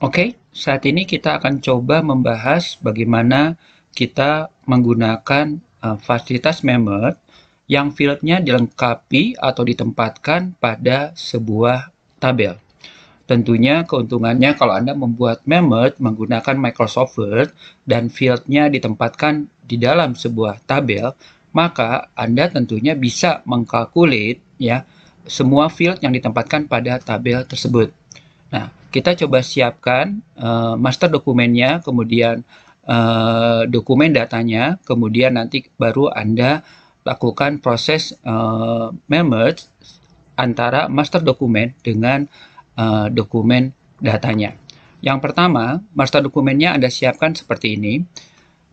Oke, saat ini kita akan coba membahas bagaimana kita menggunakan fasilitas Memert yang fieldnya dilengkapi atau ditempatkan pada sebuah tabel. Tentunya keuntungannya kalau Anda membuat Memert menggunakan Microsoft Word dan fieldnya ditempatkan di dalam sebuah tabel, maka Anda tentunya bisa mengkalkulate ya semua field yang ditempatkan pada tabel tersebut. Nah, kita coba siapkan master dokumennya, kemudian dokumen datanya, kemudian nanti baru Anda lakukan proses merge antara master dokumen dengan dokumen datanya. Yang pertama, master dokumennya Anda siapkan seperti ini.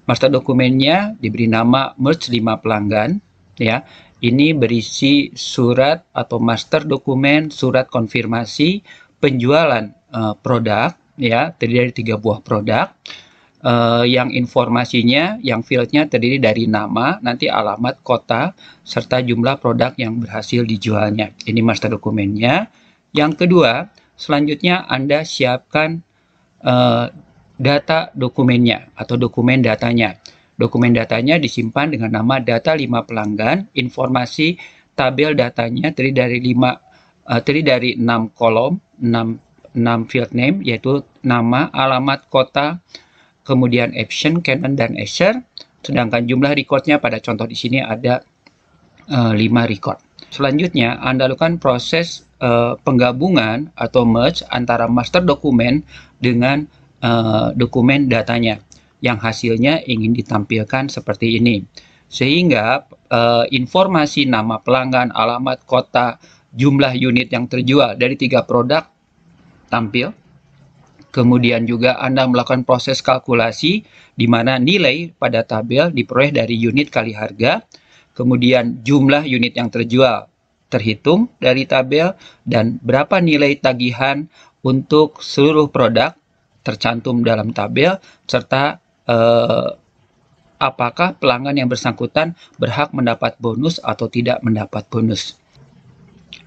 Master dokumennya diberi nama merge 5 pelanggan, ya. Ini berisi surat atau master dokumen, surat konfirmasi penjualan produk, ya, terdiri dari 3 buah produk. Yang informasinya, yang fieldnya terdiri dari nama, nanti alamat, kota, serta jumlah produk yang berhasil dijualnya. Ini master dokumennya. Yang kedua, selanjutnya Anda siapkan data dokumennya atau dokumen datanya. Dokumen datanya disimpan dengan nama data 5 pelanggan, informasi tabel datanya terdiri dari 6 kolom, 6 field name, yaitu nama, alamat, kota, kemudian Epson, Canon, dan Acer. Sedangkan jumlah recordnya pada contoh di sini ada 5 record. Selanjutnya, Anda lakukan proses penggabungan atau merge antara master dokumen dengan dokumen datanya yang hasilnya ingin ditampilkan seperti ini. Sehingga informasi nama pelanggan, alamat, kota, jumlah unit yang terjual dari 3 produk tampil. Kemudian juga Anda melakukan proses kalkulasi di mana nilai pada tabel diperoleh dari unit kali harga. Kemudian jumlah unit yang terjual terhitung dari tabel dan berapa nilai tagihan untuk seluruh produk tercantum dalam tabel serta apakah pelanggan yang bersangkutan berhak mendapat bonus atau tidak mendapat bonus.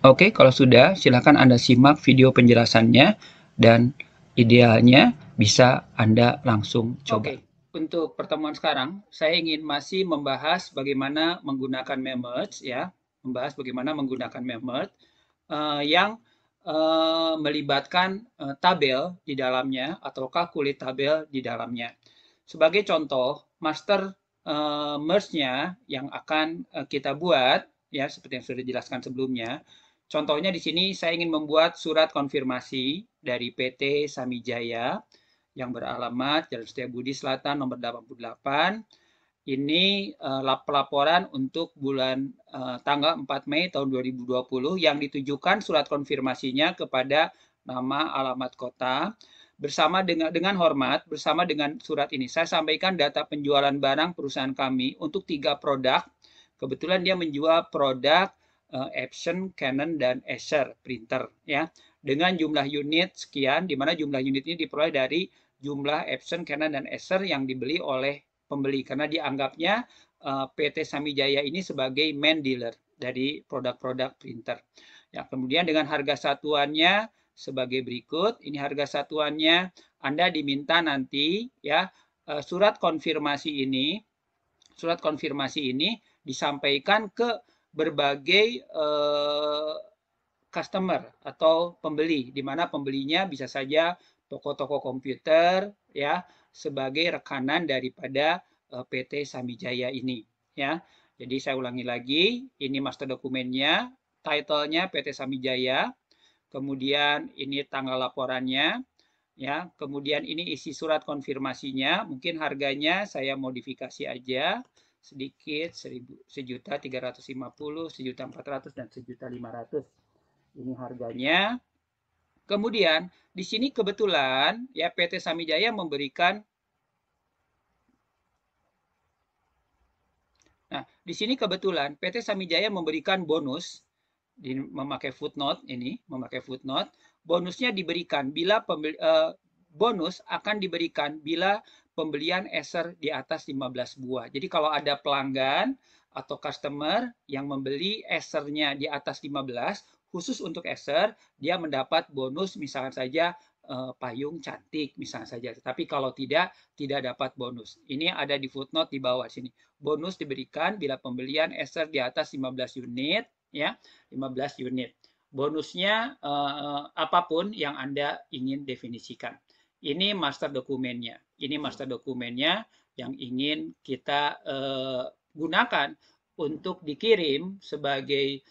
Oke, kalau sudah silakan Anda simak video penjelasannya dan idealnya bisa Anda langsung coba. Oke, untuk pertemuan sekarang saya ingin masih membahas bagaimana menggunakan Memert ya, membahas bagaimana menggunakan Memert yang melibatkan tabel di dalamnya atau kalkulit tabel di dalamnya. Sebagai contoh, master merge-nya yang akan kita buat ya seperti yang sudah dijelaskan sebelumnya. Contohnya di sini saya ingin membuat surat konfirmasi dari PT Samijaya yang beralamat Jalan Setiabudi Selatan nomor 88. Ini pelaporan untuk bulan tanggal 4 Mei tahun 2020 yang ditujukan surat konfirmasinya kepada nama, alamat, kota. Dengan hormat, bersama dengan surat ini, saya sampaikan data penjualan barang perusahaan kami untuk 3 produk. Kebetulan dia menjual produk Epson, Canon, dan Acer printer ya dengan jumlah unit sekian, di mana jumlah unit ini diperoleh dari jumlah Epson, Canon, dan Acer yang dibeli oleh pembeli karena dianggapnya PT Samijaya ini sebagai main dealer dari produk-produk printer. Ya, kemudian dengan harga satuannya sebagai berikut. Ini harga satuannya. Anda diminta nanti ya surat konfirmasi ini disampaikan ke berbagai customer atau pembeli, di mana pembelinya bisa saja toko-toko komputer ya sebagai rekanan daripada PT Samijaya ini ya. Jadi saya ulangi lagi, ini master dokumennya, title-nya PT Samijaya, kemudian ini tanggal laporannya ya, kemudian ini isi surat konfirmasinya, mungkin harganya saya modifikasi aja sedikit, 1.350, 1.400, dan 1.500. Ini harganya. Kemudian di sini kebetulan ya PT Samijaya memberikan di sini kebetulan PT Samijaya memberikan bonus memakai footnote. Bonusnya diberikan bila bonus akan diberikan bila pembelian Acer di atas 15 buah. Jadi kalau ada pelanggan atau customer yang membeli Acer-nya di atas 15, khusus untuk Acer, dia mendapat bonus misalkan saja payung cantik misalnya saja. Tapi kalau tidak dapat bonus. Ini ada di footnote di bawah sini. Bonus diberikan bila pembelian Acer di atas 15 unit, ya, 15 unit. Bonusnya apapun yang Anda ingin definisikan. Ini master dokumennya. Ini master dokumennya yang ingin kita gunakan untuk dikirim sebagai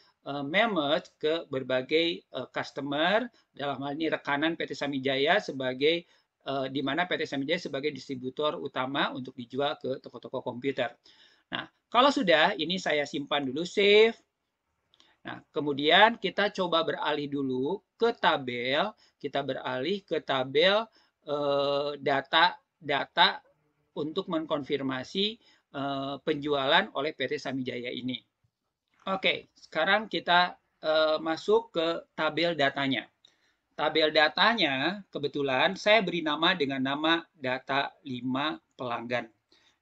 memos ke berbagai customer, dalam hal ini rekanan PT Samijaya sebagai di mana PT Samijaya sebagai distributor utama untuk dijual ke toko-toko komputer. Nah, kalau sudah, ini saya simpan dulu, save. Nah, kemudian kita coba beralih dulu ke tabel, kita beralih ke tabel data untuk mengkonfirmasi penjualan oleh PT Samijaya ini. Oke, sekarang kita masuk ke tabel datanya. Tabel datanya kebetulan saya beri nama dengan nama data 5 pelanggan,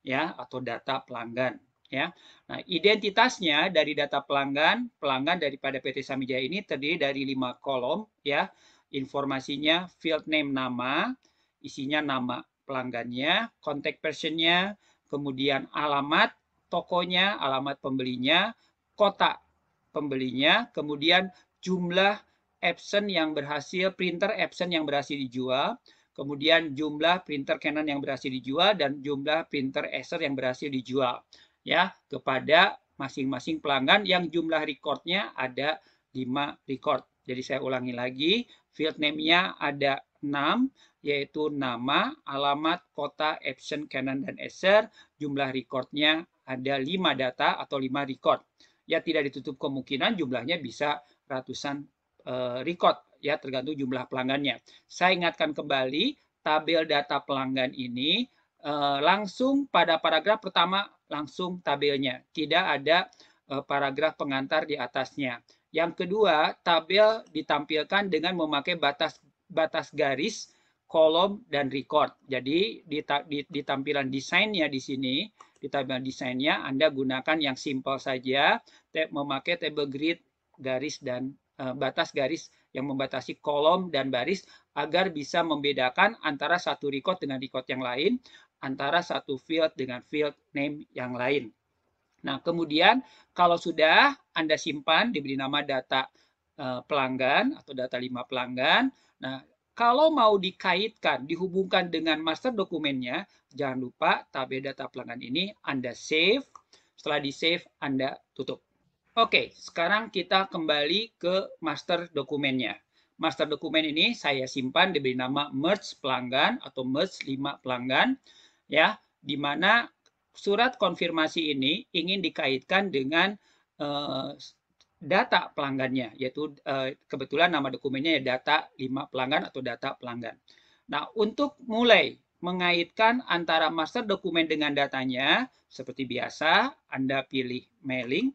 ya, atau data pelanggan, ya. Nah, identitasnya dari data pelanggan daripada PT Samijaya ini terdiri dari 5 kolom, ya. Informasinya field name nama, isinya nama pelanggannya, contact personnya, kemudian alamat tokonya, alamat pembelinya, kota pembelinya, kemudian jumlah Epson yang berhasil, printer Epson yang berhasil dijual, kemudian jumlah printer Canon yang berhasil dijual, dan jumlah printer Acer yang berhasil dijual, ya, kepada masing-masing pelanggan yang jumlah recordnya ada 5 record. Jadi saya ulangi lagi, field name-nya ada 6, yaitu nama, alamat, kota, Epson, Canon, dan Acer. Jumlah recordnya ada 5 data atau 5 record. Ya, tidak ditutup kemungkinan jumlahnya bisa ratusan record, ya, tergantung jumlah pelanggannya. Saya ingatkan kembali, tabel data pelanggan ini langsung pada paragraf pertama langsung tabelnya, tidak ada paragraf pengantar di atasnya. Yang kedua, tabel ditampilkan dengan memakai batas garis, kolom, dan record. Jadi di tampilan desainnya di sini, di tampilan desainnya Anda gunakan yang simple saja, memakai table grid, garis, dan batas garis yang membatasi kolom dan baris agar bisa membedakan antara satu record dengan record yang lain, antara satu field dengan field name yang lain. Nah, kemudian kalau sudah Anda simpan, diberi nama data pelanggan atau data 5 pelanggan. Nah, kalau mau dikaitkan, dihubungkan dengan master dokumennya, jangan lupa tabel data pelanggan ini Anda save. Setelah di-save, Anda tutup. Oke, sekarang kita kembali ke master dokumennya. Master dokumen ini saya simpan diberi nama merge pelanggan atau merge 5 pelanggan, ya, di mana surat konfirmasi ini ingin dikaitkan dengan data pelanggannya, yaitu kebetulan nama dokumennya ya data 5 pelanggan atau data pelanggan. Nah, untuk mulai mengaitkan antara master dokumen dengan datanya, seperti biasa, Anda pilih mailing.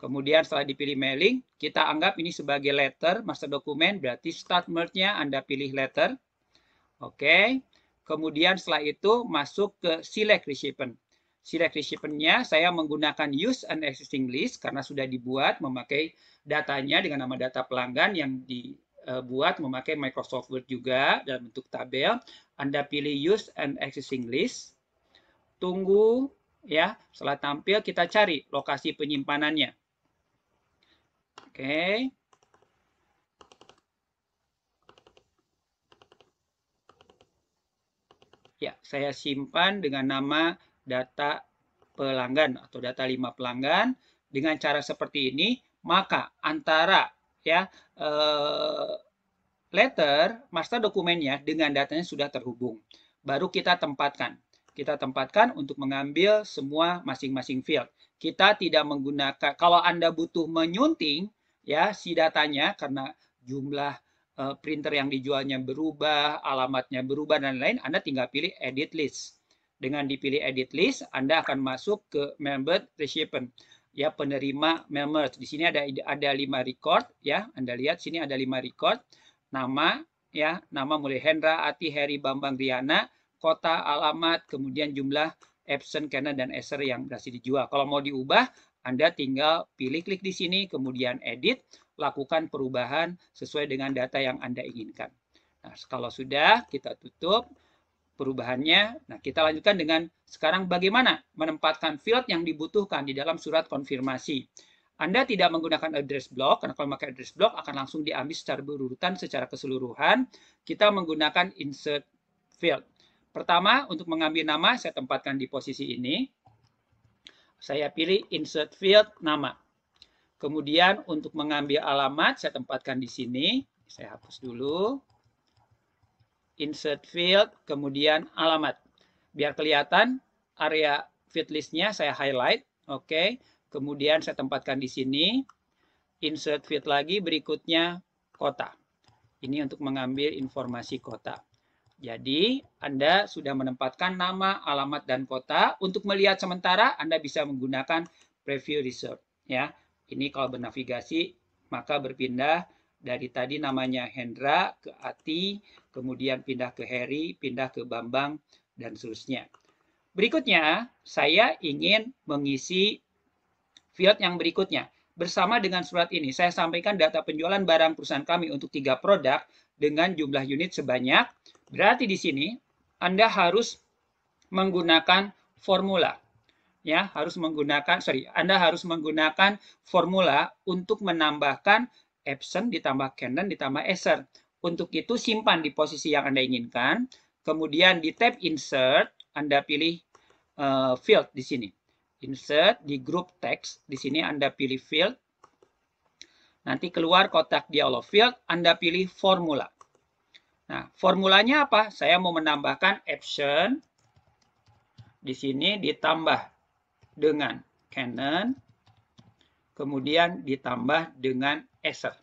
Kemudian setelah dipilih mailing, kita anggap ini sebagai letter, master dokumen, berarti start merge-nya Anda pilih letter. Oke. Kemudian setelah itu masuk ke select recipient. Select recipient-nya saya menggunakan use an existing list karena sudah dibuat memakai datanya dengan nama data pelanggan yang dibuat memakai Microsoft Word juga dalam bentuk tabel. Anda pilih use an existing list. Tunggu, ya. Setelah tampil kita cari lokasi penyimpanannya. Oke. Ya, saya simpan dengan nama data pelanggan atau data 5 pelanggan. Dengan cara seperti ini, maka antara ya letter master dokumennya dengan datanya sudah terhubung. Baru kita tempatkan. Kita tempatkan untuk mengambil semua masing-masing field. Kita tidak menggunakan, kalau Anda butuh menyunting ya si datanya karena jumlah printer yang dijualnya berubah, alamatnya berubah dan lain, Anda tinggal pilih edit list. Dengan dipilih edit list, Anda akan masuk ke member recipient, ya, penerima mail merge. Di sini ada 5 record, ya. Anda lihat sini ada 5 record. Nama, ya, nama mulai Hendra, Ati, Heri, Bambang, Riana, kota, alamat, kemudian jumlah Epson, Canon, dan Acer yang berhasil dijual. Kalau mau diubah, Anda tinggal pilih klik di sini, kemudian edit, lakukan perubahan sesuai dengan data yang Anda inginkan. Nah, kalau sudah, kita tutup perubahannya. Nah, kita lanjutkan dengan sekarang bagaimana menempatkan field yang dibutuhkan di dalam surat konfirmasi. Anda tidak menggunakan address block, karena kalau pakai address block akan langsung diambil secara berurutan secara keseluruhan. Kita menggunakan insert field. Pertama, untuk mengambil nama, saya tempatkan di posisi ini. Saya pilih insert field nama. Kemudian untuk mengambil alamat, saya tempatkan di sini. Saya hapus dulu. Insert field, kemudian alamat. Biar kelihatan area field list-nya saya highlight. Oke. Kemudian saya tempatkan di sini. Insert field lagi, berikutnya kota. Ini untuk mengambil informasi kota. Jadi, Anda sudah menempatkan nama, alamat, dan kota. Untuk melihat sementara, Anda bisa menggunakan preview result. Ya. Ini kalau bernavigasi, maka berpindah dari tadi namanya Hendra ke Ati, kemudian pindah ke Heri, pindah ke Bambang, dan seterusnya. Berikutnya, saya ingin mengisi field yang berikutnya. Bersama dengan surat ini, saya sampaikan data penjualan barang perusahaan kami untuk 3 produk dengan jumlah unit sebanyak. Berarti di sini Anda harus menggunakan formula. Ya, Anda harus menggunakan formula untuk menambahkan Epson ditambah Canon ditambah Acer. Untuk itu simpan di posisi yang Anda inginkan. Kemudian di tab Insert, Anda pilih field di sini. Insert di group text, di sini Anda pilih field. Nanti keluar kotak dialog field, Anda pilih formula. Nah, formulanya apa? Saya mau menambahkan Epson. Di sini ditambah dengan Canon, kemudian ditambah dengan Acer.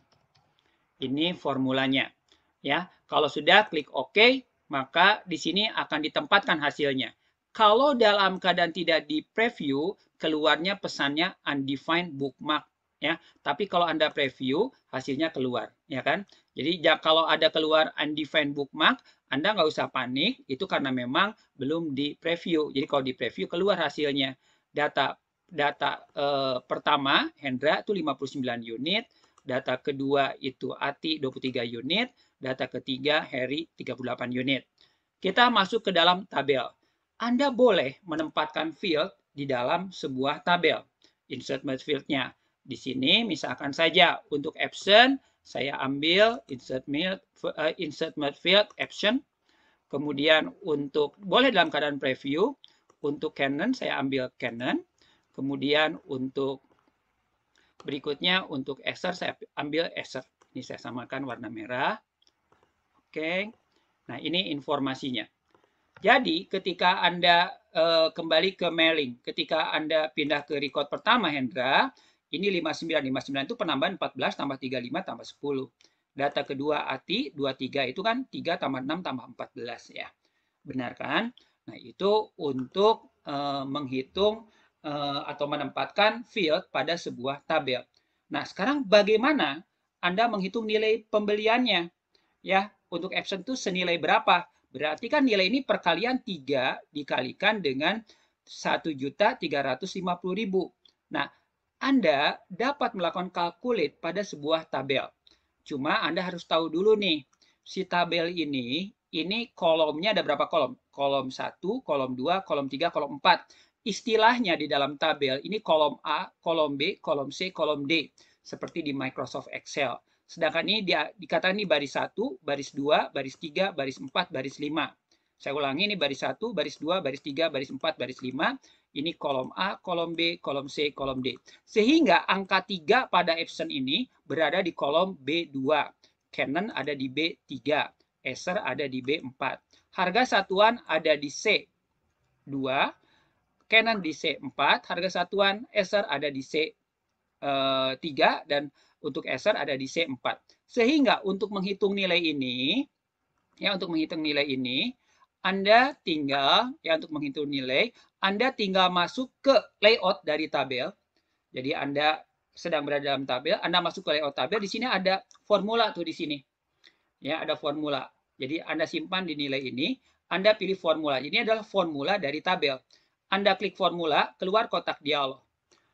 Ini formulanya. Ya, kalau sudah klik OK, maka di sini akan ditempatkan hasilnya. Kalau dalam keadaan tidak di preview, keluarnya pesannya undefined bookmark. Ya, tapi kalau Anda preview, hasilnya keluar, ya kan? Jadi kalau ada keluar undefined bookmark, Anda nggak usah panik, itu karena memang belum di preview. Jadi kalau di preview keluar hasilnya. Data pertama Hendra itu 59 unit, data kedua itu Ati 23 unit, data ketiga Heri 38 unit. Kita masuk ke dalam tabel. Anda boleh menempatkan field di dalam sebuah tabel. Insert merge field-nya. Di sini misalkan saja untuk Epson saya ambil insert merge field Epson. Kemudian untuk boleh dalam keadaan preview, untuk Canon saya ambil Canon. Kemudian untuk berikutnya untuk Acer saya ambil Acer. Ini saya samakan warna merah. Oke. Nah, ini informasinya. Jadi, ketika Anda kembali ke mailing, ketika Anda pindah ke record pertama Hendra, ini 59. 59 itu penambahan 14 tambah 35 tambah 10. Data kedua Ati 23 itu kan 3 tambah 6 tambah 14 ya. Benar kan? Nah, itu untuk menghitung atau menempatkan field pada sebuah tabel. Nah, sekarang bagaimana Anda menghitung nilai pembeliannya? Ya, untuk Epson itu senilai berapa? Berarti kan nilai ini perkalian 3 dikalikan dengan 1.350.000. Nah, Anda dapat melakukan calculate pada sebuah tabel. Cuma Anda harus tahu dulu nih, si tabel ini kolomnya ada berapa kolom? Kolom 1, kolom 2, kolom 3, kolom 4. Istilahnya di dalam tabel ini kolom A, kolom B, kolom C, kolom D. Seperti di Microsoft Excel. Sedangkan ini dikatakan ini baris 1, baris 2, baris 3, baris 4, baris 5. Saya ulangi, ini baris 1, baris 2, baris 3, baris 4, baris 5. Ini kolom A, kolom B, kolom C, kolom D. Sehingga angka 3 pada Epson ini berada di kolom B2. Canon ada di B3. Acer ada di B4. Harga satuan ada di C2. Canon di C4, harga satuan Acer ada di C3, dan untuk Acer ada di C4. Sehingga untuk menghitung nilai ini, Anda tinggal, Anda tinggal masuk ke layout dari tabel. Jadi Anda sedang berada dalam tabel, Anda masuk ke layout tabel, di sini ada formula tuh di sini. Ya, ada formula. Jadi Anda simpan di nilai ini, Anda pilih formula. Ini adalah formula dari tabel. Anda klik formula, keluar kotak dialog.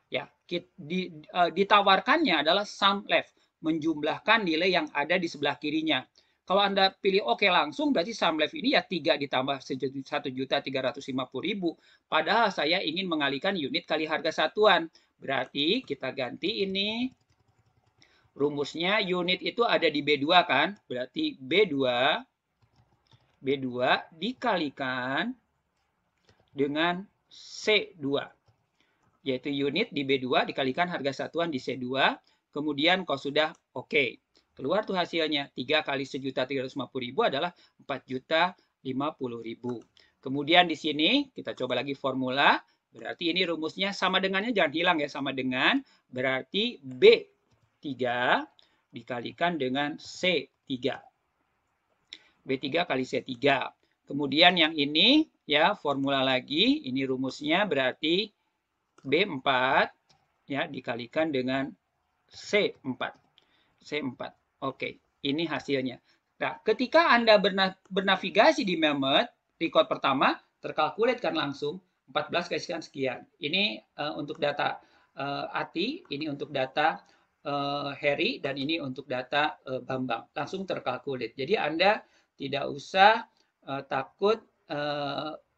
Ya, ditawarkannya adalah sum left, menjumlahkan nilai yang ada di sebelah kirinya. Kalau Anda pilih oke langsung, berarti sum life ini ya 3 ditambah 1.350.000. Padahal saya ingin mengalihkan unit kali harga satuan. Berarti kita ganti ini. Rumusnya unit itu ada di B2 kan? Berarti B2 dikalikan dengan C2. Yaitu unit di B2 dikalikan harga satuan di C2. Kemudian kalau sudah oke. Keluar tuh hasilnya. 3 kali 1.350.000 adalah 4.050.000. Kemudian di sini kita coba lagi formula. Berarti ini rumusnya sama dengannya jangan hilang ya. Sama dengan berarti B3 dikalikan dengan C3. B3 kali C3. Kemudian yang ini ya formula lagi. Ini rumusnya berarti B4 ya dikalikan dengan C4. C4. Oke, ini hasilnya. Nah, ketika Anda bernavigasi di Mammoth, record pertama terkalkulat kan langsung 14 kali sekian. Ini untuk data Ati, ini untuk data Harry, dan ini untuk data Bambang. Langsung terkalkulat. Jadi Anda tidak usah takut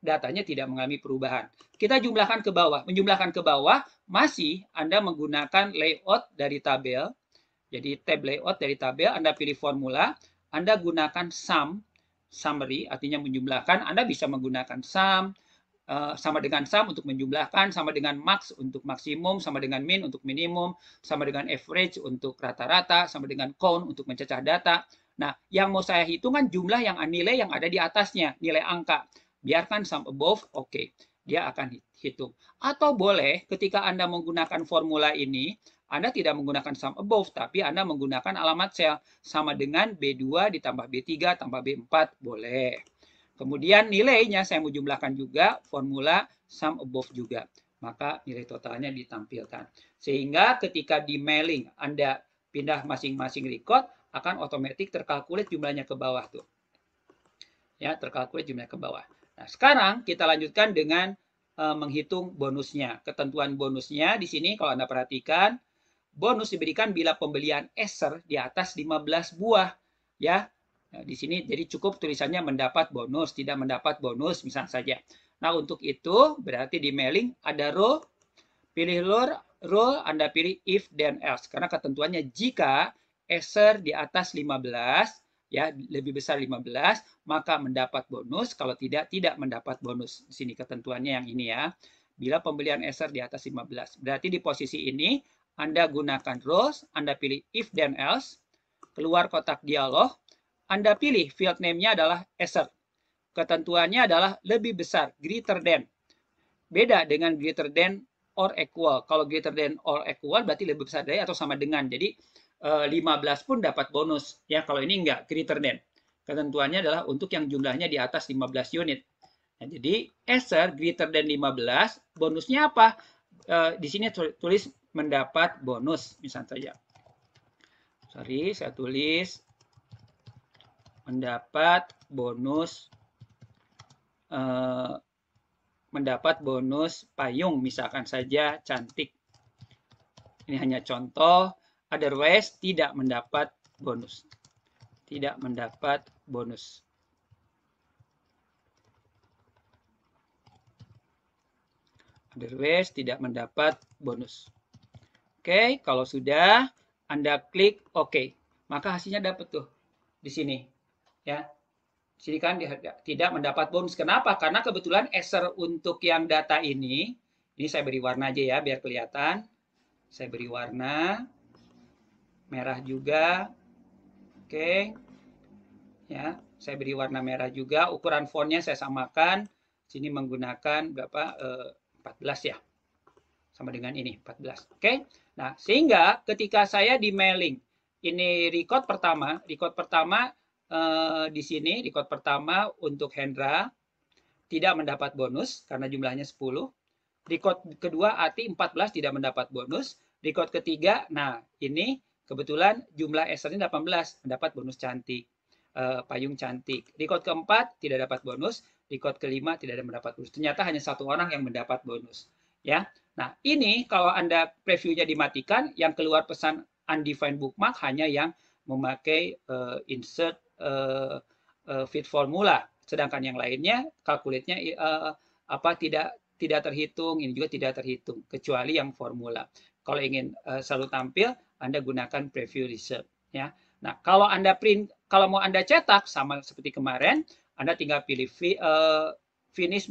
datanya tidak mengalami perubahan. Kita jumlahkan ke bawah. Menjumlahkan ke bawah masih Anda menggunakan layout dari tabel. Jadi tab layout dari tabel, Anda pilih formula, Anda gunakan sum, summary, artinya menjumlahkan. Anda bisa menggunakan sum, sama dengan sum untuk menjumlahkan, sama dengan max untuk maksimum, sama dengan min untuk minimum, sama dengan average untuk rata-rata, sama dengan count untuk mencacah data. Nah, yang mau saya hitung kan jumlah nilai yang ada di atasnya, nilai angka. Biarkan sum above, oke. Dia akan hitung. Atau boleh ketika Anda menggunakan formula ini, Anda tidak menggunakan sum above, tapi Anda menggunakan alamat sel. Sama dengan B2 ditambah B3 tambah B4, boleh. Kemudian nilainya saya mau jumlahkan juga, formula sum above juga. Maka nilai totalnya ditampilkan. Sehingga ketika di mailing Anda pindah masing-masing record, akan otomatis terkalkulat jumlahnya ke bawah tuh. Ya, terkalkulat jumlahnya ke bawah. Nah, sekarang kita lanjutkan dengan menghitung bonusnya. Ketentuan bonusnya di sini kalau Anda perhatikan, bonus diberikan bila pembelian Acer di atas 15 buah. Ya, nah, di sini jadi cukup tulisannya mendapat bonus, tidak mendapat bonus misalnya saja. Nah, untuk itu berarti di mailing ada row, pilih row, Anda pilih if then else. Karena ketentuannya jika Acer di atas 15, ya lebih besar 15, maka mendapat bonus. Kalau tidak mendapat bonus. Di sini ketentuannya yang ini ya. Bila pembelian Acer di atas 15. Berarti di posisi ini Anda gunakan rows, Anda pilih if then else, keluar kotak dialog, Anda pilih field name-nya adalah Acer. Ketentuannya adalah lebih besar, greater than. Beda dengan greater than or equal. Kalau greater than or equal berarti lebih besar dari atau sama dengan. Jadi 15 pun dapat bonus. Ya, kalau ini enggak, greater than. Ketentuannya adalah untuk yang jumlahnya di atas 15 unit. Nah, jadi Acer greater than 15, bonusnya apa? Di sini tulis mendapat bonus, misalnya saja. Sorry, saya tulis mendapat bonus payung, misalkan saja cantik. Ini hanya contoh. Otherwise, tidak mendapat bonus. Tidak mendapat bonus. Otherwise, tidak mendapat bonus. Oke, kalau sudah, Anda klik OK. Maka hasilnya dapat tuh di sini. Ya. Di sini kan tidak mendapat bonus. Kenapa? Karena kebetulan Acer untuk yang data ini saya beri warna aja ya, biar kelihatan. Saya beri warna. Merah juga. Oke. Ya, saya beri warna merah juga. Ukuran fontnya saya samakan. Sini menggunakan berapa? 14 ya. Sama dengan ini, 14. Oke. Nah, sehingga ketika saya di mailing, ini record pertama di sini, record pertama untuk Hendra tidak mendapat bonus karena jumlahnya 10. Record kedua Ati 14 tidak mendapat bonus. Record ketiga, nah ini kebetulan jumlah Acer-nya 18, mendapat bonus cantik. Payung cantik. Record keempat tidak dapat bonus. Record kelima tidak mendapat bonus. Ternyata hanya satu orang yang mendapat bonus. Ya. Nah, ini kalau Anda previewnya dimatikan, yang keluar pesan undefined bookmark hanya yang memakai insert fit formula. Sedangkan yang lainnya calculate-nya tidak terhitung, ini juga tidak terhitung kecuali yang formula. Kalau ingin selalu tampil, Anda gunakan preview reserve ya. Nah, kalau mau Anda cetak sama seperti kemarin, Anda tinggal pilih finish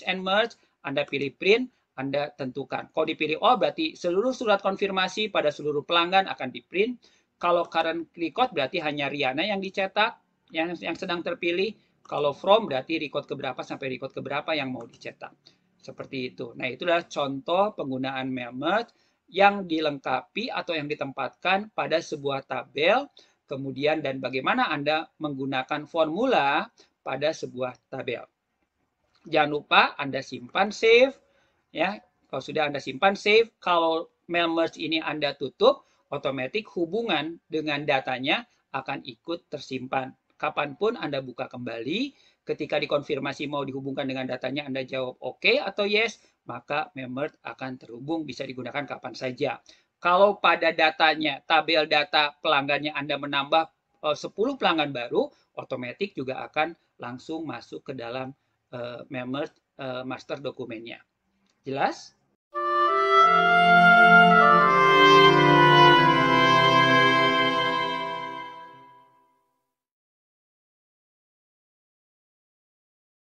and merge, Anda pilih print, Anda tentukan. Kalau dipilih all berarti seluruh surat konfirmasi pada seluruh pelanggan akan di print. Kalau current record berarti hanya Riana yang dicetak, yang sedang terpilih. Kalau from berarti record keberapa sampai record keberapa yang mau dicetak. Seperti itu. Nah, itu adalah contoh penggunaan mail merge yang dilengkapi atau yang ditempatkan pada sebuah tabel, kemudian dan bagaimana Anda menggunakan formula pada sebuah tabel. Jangan lupa Anda simpan save ya. Kalau sudah Anda simpan save, kalau mail merge ini Anda tutup, otomatis hubungan dengan datanya akan ikut tersimpan. Kapanpun Anda buka kembali, ketika dikonfirmasi mau dihubungkan dengan datanya, Anda jawab oke atau yes, maka mail merge akan terhubung, bisa digunakan kapan saja. Kalau pada datanya, tabel data pelanggannya Anda menambah 10 pelanggan baru, otomatis juga akan langsung masuk ke dalam mail merge master dokumennya. Jelas?